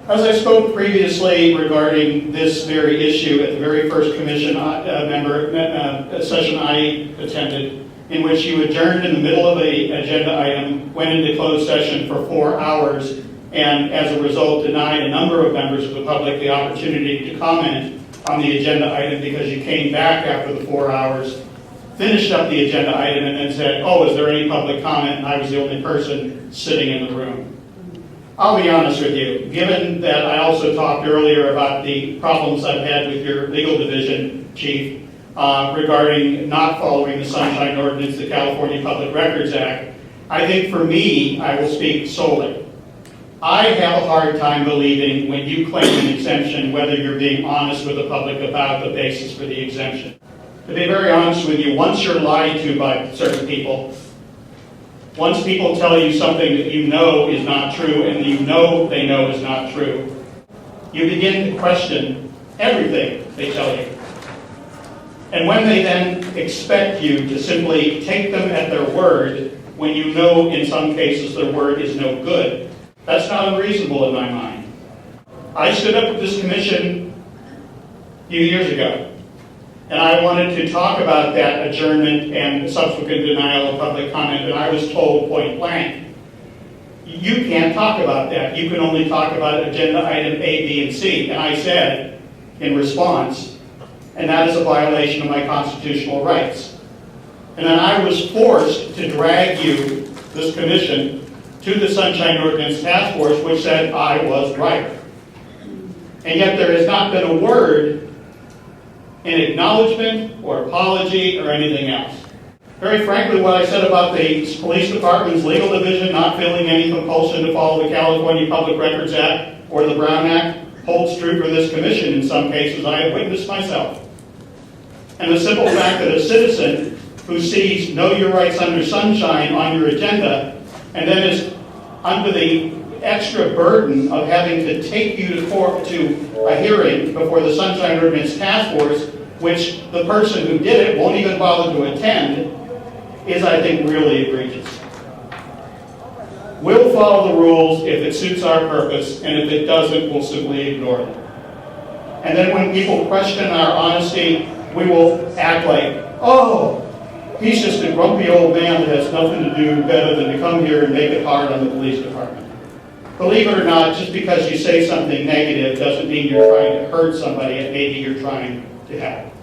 As I spoke previously regarding this very issue at the very first commission session I attended, in which you adjourned in the middle of an agenda item, went into closed session for 4 hours, and as a result denied a number of members of the public the opportunity to comment on the agenda item because you came back after the 4 hours, finished up the agenda item, and then said, oh, is there any public comment? And I was the only person sitting in the room. I'll be honest with you, given that I also talked earlier about the problems I've had with your legal division, Chief, regarding not following the Sunshine Ordinance, the California Public Records Act, I think for me, I will speak solely. I have a hard time believing when you claim an exemption whether you're being honest with the public about the basis for the exemption. To be very honest with you, once you're lied to by certain people, once people tell you something that you know is not true and you know they know is not true, you begin to question everything they tell you. And when they then expect you to simply take them at their word, when you know in some cases their word is no good, that's not unreasonable in my mind. I stood up at this commission a few years ago, and I wanted to talk about that adjournment and subsequent denial of public comment, and I was told point blank, you can't talk about that. You can only talk about agenda item A, B, and C. And I said, in response, and that is a violation of my constitutional rights. And then I was forced to drag you, this commission, to the Sunshine Ordinance Task Force, which said I was right. And yet there has not been a word in acknowledgement or apology or anything else. Very frankly, what I said about the police department's legal division not feeling any compulsion to follow the California Public Records Act or the Brown Act holds true for this commission in some cases. I have witnessed myself. And the simple fact that a citizen who sees Know Your Rights Under Sunshine on your agenda and then is under the extra burden of having to take you to court to a hearing before the Sunshine Ordinance Task Force, which the person who did it won't even bother to attend, is, I think, really egregious. We'll follow the rules if it suits our purpose, and if it doesn't, we'll simply ignore them. And then when people question our honesty, we will act like, oh, he's just a grumpy old man that has nothing to do better than to come here and make it hard on the police department. Believe it or not, just because you say something negative doesn't mean you're trying to hurt somebody and maybe you're trying to help.